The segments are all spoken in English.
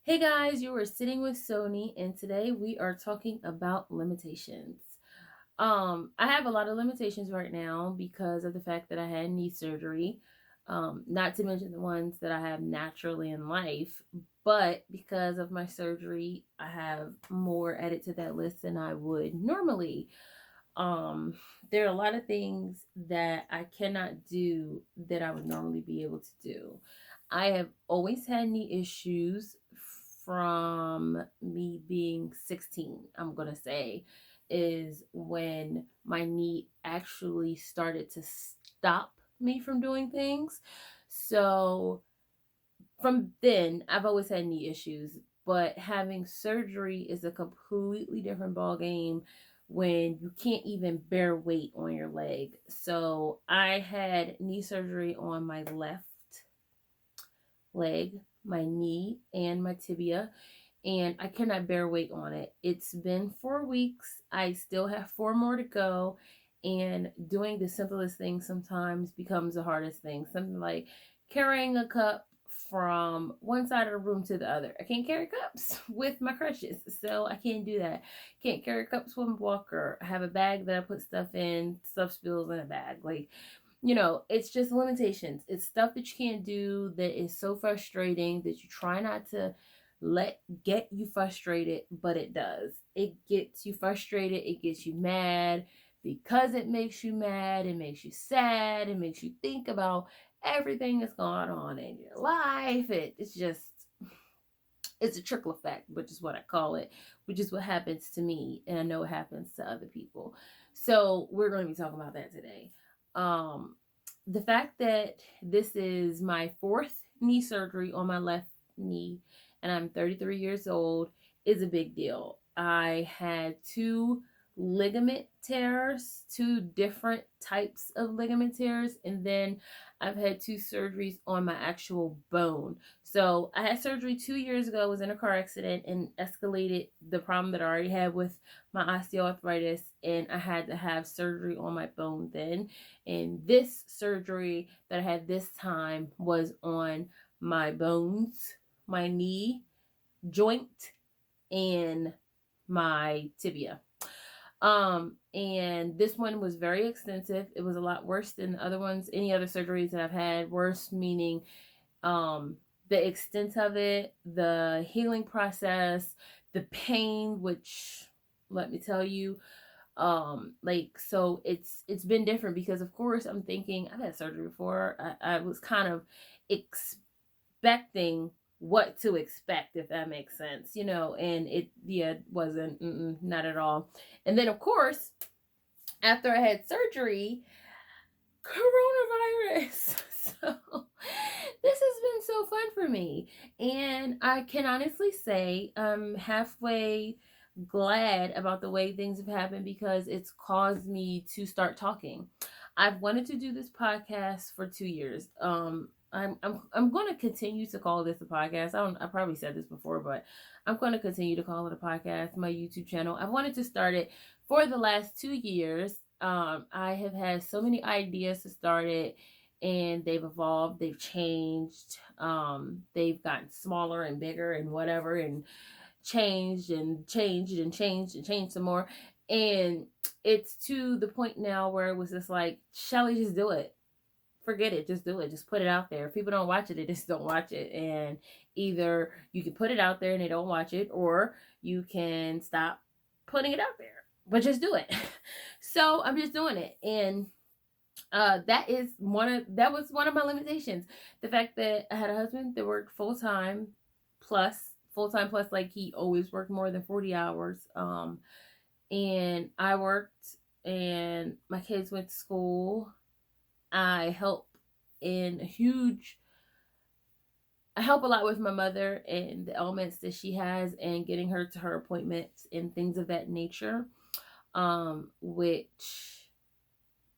Hey guys, you are sitting with Sony, and today we are talking about limitations. I have a lot of limitations right now because of the fact that I had knee surgery. Not to mention the ones that I have naturally in life, but because of my surgery, I have more added to that list than I would normally. Um, there are a lot of things that I cannot do that I would normally be able to do. I have always had knee issues from me being 16, I'm going to say, is when my knee actually started to stop me from doing things. So from then, I've always had knee issues, but having surgery is a completely different ball game when you can't even bear weight on your leg. So I had knee surgery on my left leg, my knee, and my tibia, and I cannot bear weight on it. It's been 4 weeks. I still have four more to go. And doing the simplest thing sometimes becomes the hardest thing. Something like carrying a cup from one side of the room to the other. I can't carry cups with my crutches, so I can't do that. Can't carry cups with a walker. I have a bag that I put stuff in, stuff spills in a bag. It's just limitations. It's stuff that you can't do that is so frustrating that you try not to let get you frustrated, but it does. It gets you frustrated, it gets you mad because it makes you mad, it makes you sad, it makes you think about everything that's going on in your life. It's a trickle effect, which is what I call it, which is what happens to me, and I know it happens to other people. So we're going to be talking about that today. Um, the fact that this is my fourth knee surgery on my left knee, and I'm 33 years old, is a big deal. I had two ligament tears, two different types of ligament tears, and then I've had two surgeries on my actual bone. So I had surgery 2 years ago. I was in a car accident and escalated the problem that I already had with my osteoarthritis, and I had to have surgery on my bone then. And this surgery that I had this time was on my bones, my knee joint, and my tibia. And this one was very extensive. It was a lot worse than the other ones, any other surgeries that I've had. Worse meaning um the extent of it, the healing process, the pain, which let me tell you, it's been different because of course I'm thinking I've had surgery before. I was kind of expecting what to expect, if that makes sense, and it, yeah, wasn't, not at all. And then of course, after I had surgery, coronavirus. So this has been so fun for me. And I can honestly say I'm halfway glad about the way things have happened because it's caused me to start talking. I've wanted to do this podcast for 2 years. I'm going to continue to call this a podcast. I probably said this before, but I'm going to continue to call it a podcast. My YouTube channel. I've wanted to start it for the last 2 years. I have had so many ideas to start it, and they've evolved, they've changed, they've gotten smaller and bigger and whatever, and changed and changed and changed and changed some more. And it's to the point now where it was just like, Shelly, just do it. Forget it. Just do it. Just put it out there. If people don't watch it, they just don't watch it. And either you can put it out there and they don't watch it, or you can stop putting it out there. But just do it. So I'm just doing it. And that was one of my limitations. The fact that I had a husband that worked full time plus, like, he always worked more than 40 hours. And I worked, and my kids went to school. I help in a huge I help a lot with my mother and the ailments that she has, and getting her to her appointments and things of that nature. Which,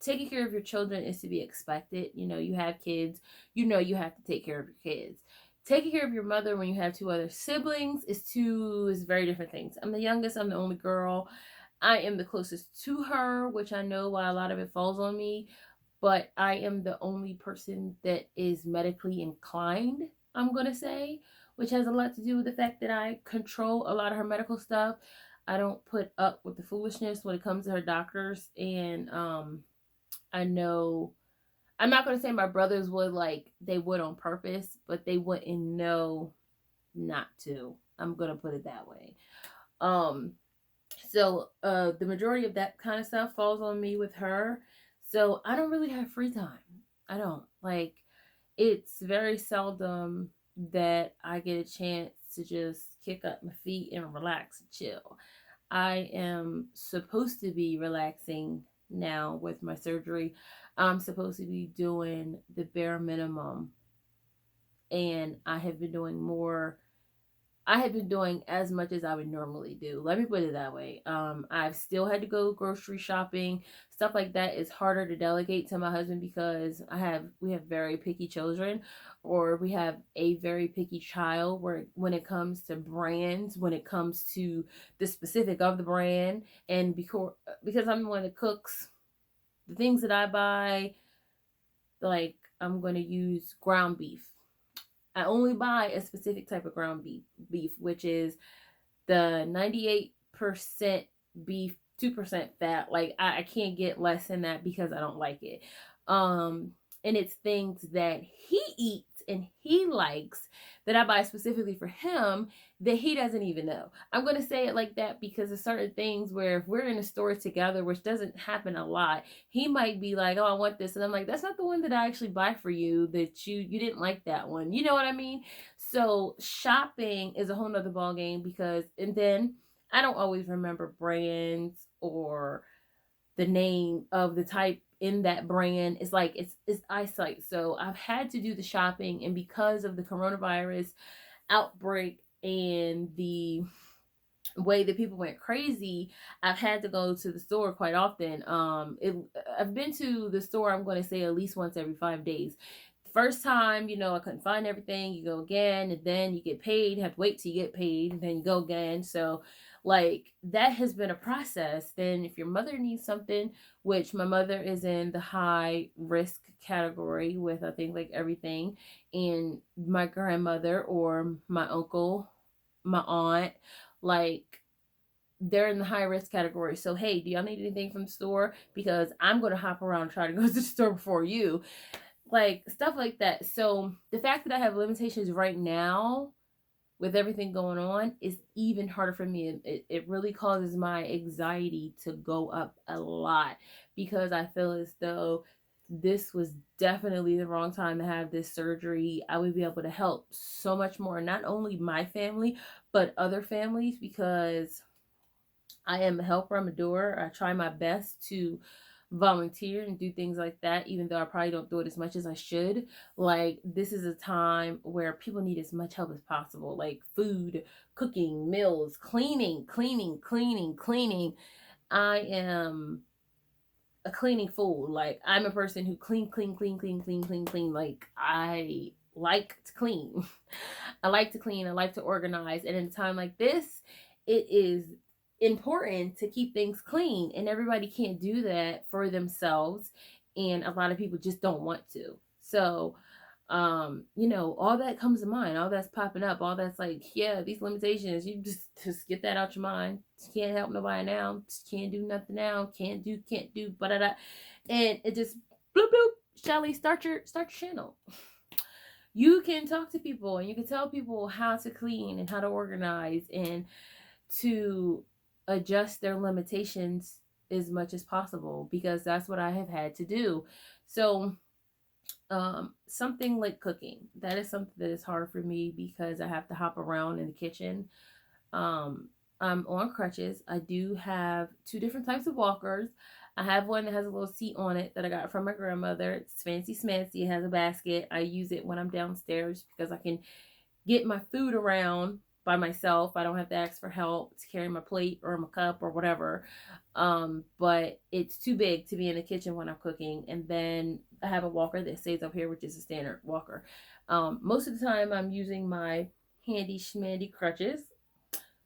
taking care of your children is to be expected. You have kids, you have to take care of your kids. Taking care of your mother when you have two other siblings is very different things. I'm the youngest, I'm the only girl. I am the closest to her, which I know why a lot of it falls on me, but I am the only person that is medically inclined, I'm going to say, which has a lot to do with the fact that I control a lot of her medical stuff. I don't put up with the foolishness when it comes to her doctors. And I know, I'm not going to say my brothers would, like, they would on purpose, but they wouldn't know not to. I'm going to put it that way. Um, the majority of that kind of stuff falls on me with her. So I don't really have free time. I don't. Like, it's very seldom that I get a chance to just kick up my feet and relax and chill. I am supposed to be relaxing now with my surgery. I'm supposed to be doing the bare minimum, and I have been doing more. I have been doing as much as I would normally do. Let me put it that way. I've still had to go grocery shopping. Stuff like that is harder to delegate to my husband because we have very picky children, or we have a very picky child where when it comes to brands, when it comes to the specific of the brand, and because I'm the one that cooks, the things that I buy, like, I'm going to use ground beef. I only buy a specific type of ground beef, which is the 98% beef, 2% fat. Like, I can't get less than that because I don't like it. And it's things that he eats and he likes that I buy specifically for him that he doesn't even know. I'm going to say it like that because there's certain things where if we're in a store together, which doesn't happen a lot, he might be like, "Oh, I want this." And I'm like, "That's not the one that I actually buy for you, that you didn't like that one." You know what I mean? So shopping is a whole nother ball game because, and then I don't always remember brands or the name of the type in that brand. It's like it's eyesight. So I've had to do the shopping, and because of the coronavirus outbreak and the way that people went crazy, I've had to go to the store quite often. I've been to the store, I'm going to say, at least once every 5 days. First time, I couldn't find everything. You go again, and then you get paid. You have to wait till you get paid, and then you go again. So, like, that has been a process. Then, if your mother needs something, which my mother is in the high risk category with, I think, like everything, and my grandmother or my uncle, my aunt, like, they're in the high risk category. So, hey, do y'all need anything from the store? Because I'm going to hop around and try to go to the store before you. Like, stuff like that. So the fact that I have limitations right now with everything going on is even harder for me. It really causes my anxiety to go up a lot because I feel as though this was definitely the wrong time to have this surgery. I would be able to help so much more, not only my family, but other families, because I am a helper, I'm a doer. I try my best to volunteer and do things like that, even though I probably don't do it as much as I should. Like, this is a time where people need as much help as possible, like food, cooking, meals, cleaning. I am a cleaning fool. Like, I'm a person who clean. Like, I like to clean. I like to clean. I like to organize. And in a time like this, it is important to keep things clean. And everybody can't do that for themselves. And a lot of people just don't want to. So, all that comes to mind, all that's popping up, all that's like, yeah, these limitations, you just get that out your mind. Just can't help nobody now. Just can't do nothing now. Can't do, but and it just bloop bloop. Shelly, start your channel. You can talk to people and you can tell people how to clean and how to organize and to adjust their limitations as much as possible, because that's what I have had to do. So something like cooking, that is something that is hard for me because I have to hop around in the kitchen. I'm on crutches. I do have two different types of walkers. I have one that has a little seat on it that I got from my grandmother. It's fancy smancy. It has a basket. I use it when I'm downstairs because I can get my food around by myself. I don't have to ask for help to carry my plate or my cup or whatever. But it's too big to be in the kitchen when I'm cooking. And then I have a walker that stays up here, which is a standard walker. Most of the time I'm using my handy schmandy crutches,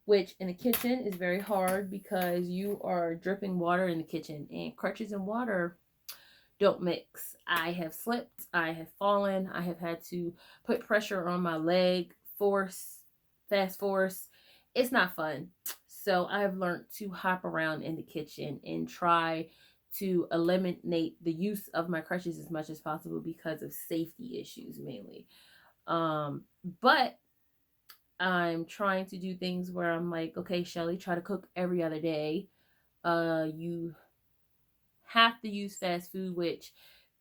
which in the kitchen is very hard because you are dripping water in the kitchen, and crutches and water don't mix. I have slipped, I have fallen, I have had to put pressure on my leg force, fast force, it's not fun. So I've learned to hop around in the kitchen and try to eliminate the use of my crutches as much as possible because of safety issues mainly. But I'm trying to do things where I'm like, okay, Shelly, try to cook every other day. You have to use fast food, which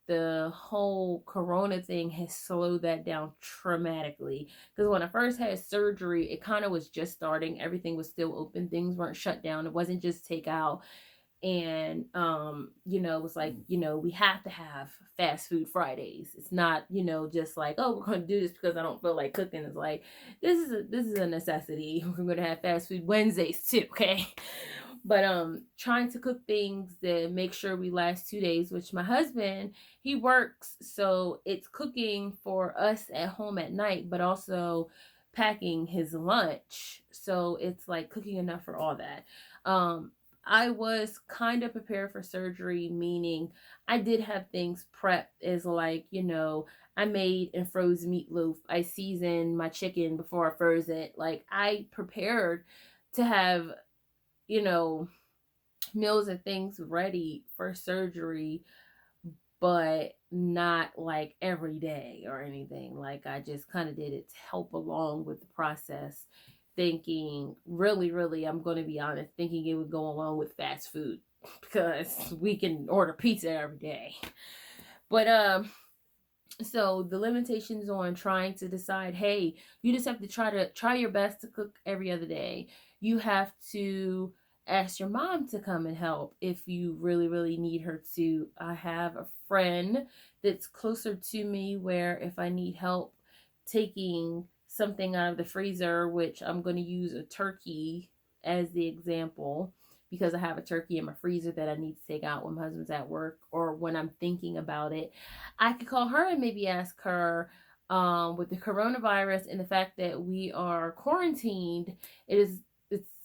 the whole corona thing has slowed that down dramatically. Because when I first had surgery, it kind of was just starting. Everything was still open. Things weren't shut down. It wasn't just takeout. And it was like, we have to have fast food Fridays. It's not, just like, oh, we're going to do this because I don't feel like cooking. It's like, this is a necessity. We're going to have fast food Wednesdays too, okay? But trying to cook things that make sure we last 2 days, which my husband, he works, so it's cooking for us at home at night, but also packing his lunch. So it's like cooking enough for all that. I was kind of prepared for surgery, meaning I did have things prepped as like, I made and froze meatloaf. I seasoned my chicken before I froze it. Like I prepared to have, you know, meals and things ready for surgery, but not like every day or anything. Like I just kind of did it to help along with the process, thinking really, really, I'm going to be honest, thinking it would go along with fast food because we can order pizza every day. But so the limitations on trying to decide, hey, you just have to try your best to cook every other day. You have to ask your mom to come and help if you really, really need her to. I have a friend that's closer to me where if I need help taking something out of the freezer, which I'm going to use a turkey as the example, because I have a turkey in my freezer that I need to take out when my husband's at work or when I'm thinking about it, I could call her and maybe ask her, with the coronavirus and the fact that we are quarantined, it's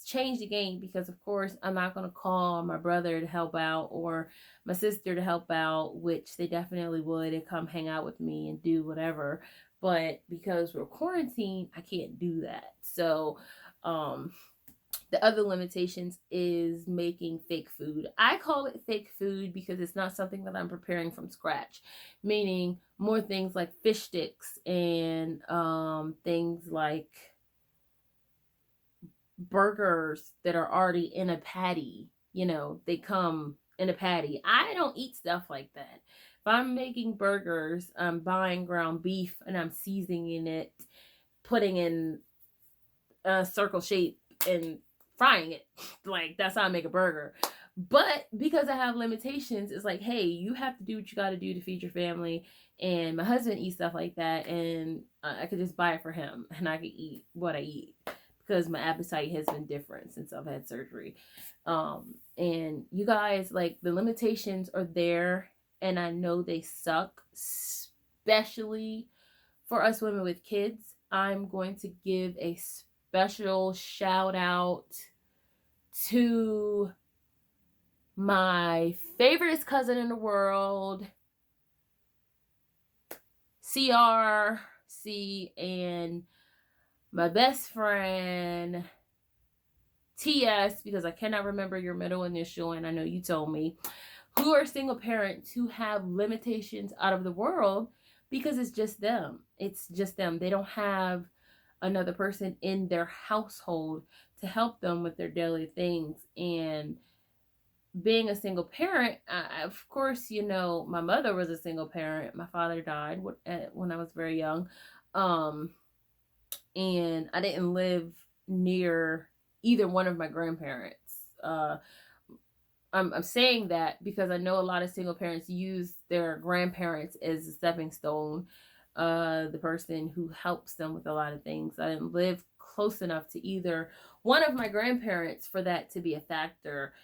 changed the game because of course I'm not going to call my brother to help out or my sister to help out, which they definitely would, and come hang out with me and do whatever. But because we're quarantined, I can't do that. So, the other limitations is making fake food. I call it fake food because it's not something that I'm preparing from scratch, meaning more things like fish sticks and things like burgers that are already in a patty. They come in a patty. I don't eat stuff like that. If I'm making burgers, I'm buying ground beef and I'm seasoning it, putting in a circle shape and frying it. Like that's how I make a burger. But because I have limitations, it's like, hey, you have to do what you got to do to feed your family. And my husband eats stuff like that, and I could just buy it for him, and I could eat what I eat because my appetite has been different since I've had surgery. And you guys, like the limitations are there, and I know they suck, especially for us women with kids. I'm going to give a special shout out to my favoriteest cousin in the world, CRC, and my best friend, TS, because I cannot remember your middle initial, and I know you told me, who are single parents who have limitations out of the world because it's just them. It's just them. They don't have another person in their household to help them with their daily things. And being a single parent, of course, my mother was a single parent. My father died when I was very young. And I didn't live near either one of my grandparents. I'm saying that because I know a lot of single parents use their grandparents as a stepping stone, the person who helps them with a lot of things. I didn't live close enough to either one of my grandparents for that to be a factor.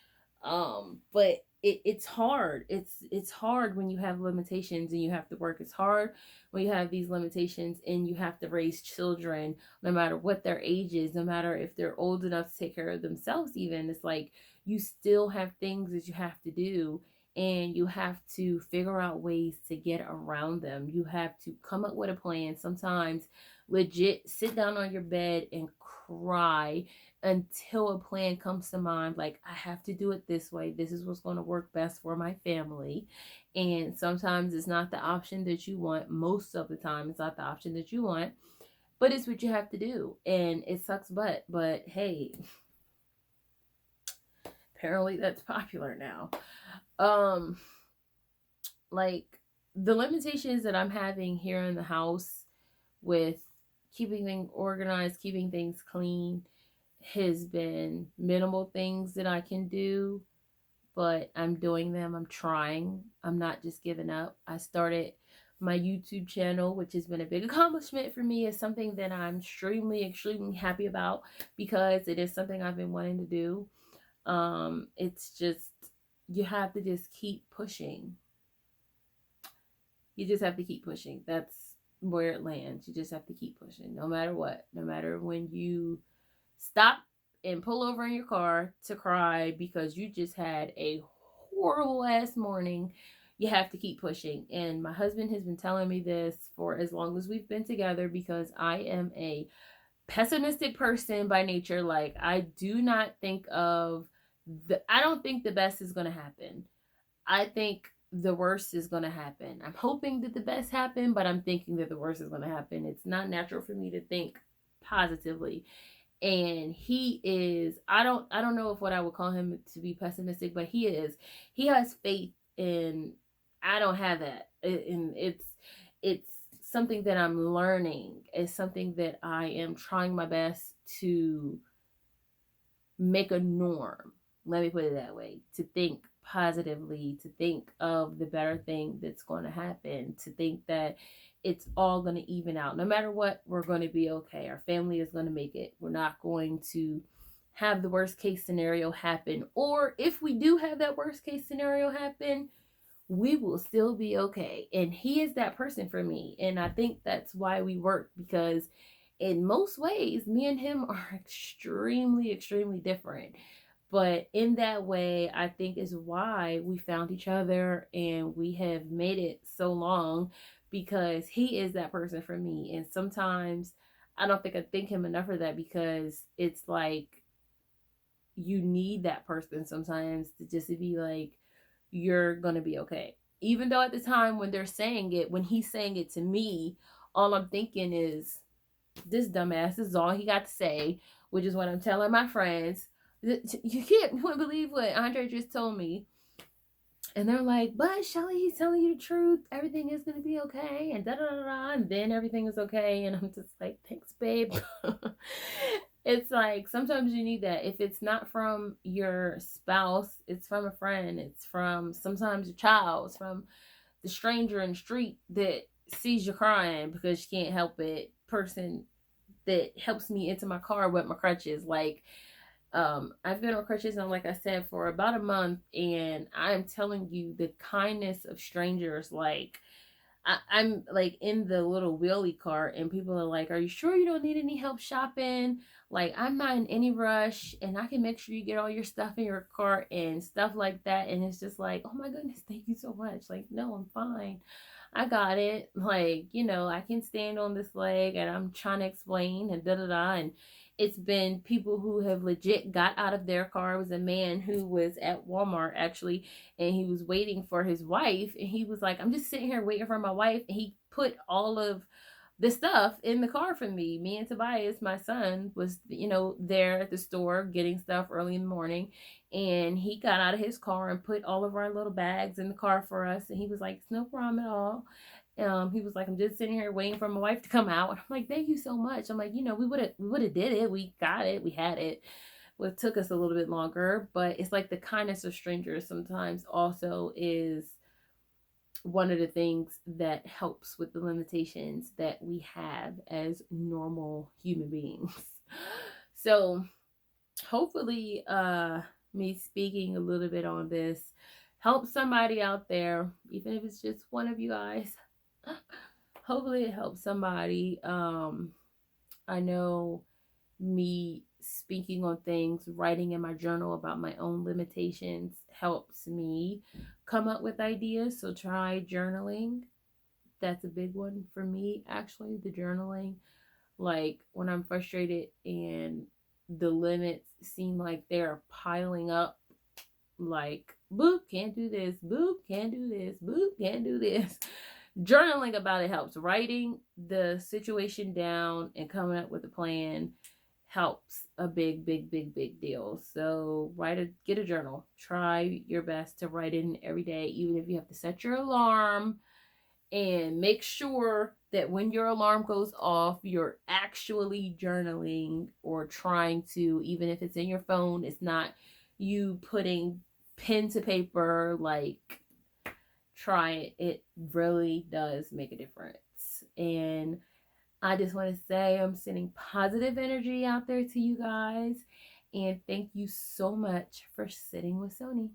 But it's hard. It's hard when you have limitations and you have to work. It's hard when you have these limitations and you have to raise children, no matter what their age is, no matter if they're old enough to take care of themselves even. It's like you still have things that you have to do, and you have to figure out ways to get around them. You have to come up with a plan. Sometimes legit sit down on your bed and cry until a plan comes to mind, like, I have to do it this way, this is what's going to work best for my family. And sometimes it's not the option that you want, most of the time it's not the option that you want, but it's what you have to do, and it sucks but hey, apparently that's popular now. um like, the limitations that I'm having here in the house with keeping things organized, keeping things clean, has been minimal things that I can do, but I'm doing them. I'm trying. I'm not just giving up. I started my YouTube channel, which has been a big accomplishment for me. It's something that I'm extremely, extremely happy about because it is something I've been wanting to do. It's just, you have to just keep pushing. You just have to keep pushing. That's where it lands. You just have to keep pushing no matter what. No matter when you stop and pull over in your car to cry because you just had a horrible ass morning, you have to keep pushing. And my husband has been telling me this for as long as we've been together because I am a pessimistic person by nature. Like, I do not think of I don't think the best is going to happen. I think the worst is going to happen. I'm hoping that the best happen, but I'm thinking that the worst is going to happen. It's not natural for me to think positively. And he is, I don't know if what I would call him to be pessimistic, but he has faith in, I don't have that. And it's something that I'm learning. It's something that I am trying my best to make a norm. Let me put it that way. To think positively, to think of the better thing that's going to happen, to think that it's all going to even out. No matter what, we're going to be okay. Our family is going to make it. We're not going to have the worst case scenario happen. Or if we do have that worst case scenario happen, we will still be okay. And he is that person for me. And I think that's why we work, because in most ways, me and him are extremely, extremely different. But in that way, I think is why we found each other and we have made it so long, because he is that person for me. And sometimes I don't think I thank him enough for that, because it's like you need that person sometimes to just to be like, you're gonna be okay. Even though at the time when they're saying it, when he's saying it to me, all I'm thinking is, this dumbass, this is all he got to say, which is what I'm telling my friends. You can't believe what Andre just told me. And they're like, but Shelly, he's telling you the truth. Everything is going to be okay. And da da da da. And then everything is okay. And I'm just like, thanks, babe. It's like, sometimes you need that. If it's not from your spouse, it's from a friend. It's from sometimes a child. It's from the stranger in the street that sees you crying because you can't help it. Person that helps me into my car with my crutches. Like, I've been on crutches, and like I said, for about a month, and I'm telling you, the kindness of strangers. Like, I'm like in the little wheelie cart, and people are like, are you sure you don't need any help shopping? Like, I'm not in any rush, and I can make sure you get all your stuff in your cart and stuff like that. And it's just like, oh my goodness, thank you so much. Like, no, I'm fine, I got it. Like, I can stand on this leg, and I'm trying to explain and da da da. And it's been people who have legit got out of their car. It was a man who was at Walmart actually, and he was waiting for his wife. And he was like, I'm just sitting here waiting for my wife. And he put all of the stuff in the car for me. Me and Tobias, my son, was, there at the store getting stuff early in the morning. And he got out of his car and put all of our little bags in the car for us. And he was like, it's no problem at all. He was like, I'm just sitting here waiting for my wife to come out. I'm like, thank you so much. I'm like, we would have did it. We got it. We had it. Well, it took us a little bit longer, but it's like the kindness of strangers sometimes also is one of the things that helps with the limitations that we have as normal human beings. So hopefully, me speaking a little bit on this helps somebody out there, even if it's just one of you guys. Hopefully it helps somebody. I know me speaking on things, writing in my journal about my own limitations helps me come up with ideas. So try journaling. That's a big one for me, actually, the journaling. Like when I'm frustrated and the limits seem like they're piling up, like, boop, can't do this, boop, can't do this, boop, can't do this. Journaling about it helps. Writing the situation down and coming up with a plan helps a big, big, big, big deal. So get a journal. Try your best to write in every day, even if you have to set your alarm, and make sure that when your alarm goes off, you're actually journaling or trying to, even if it's in your phone, it's not you putting pen to paper. Like, try it. It really does make a difference. And I just want to say I'm sending positive energy out there to you guys. And thank you so much for sitting with Sony.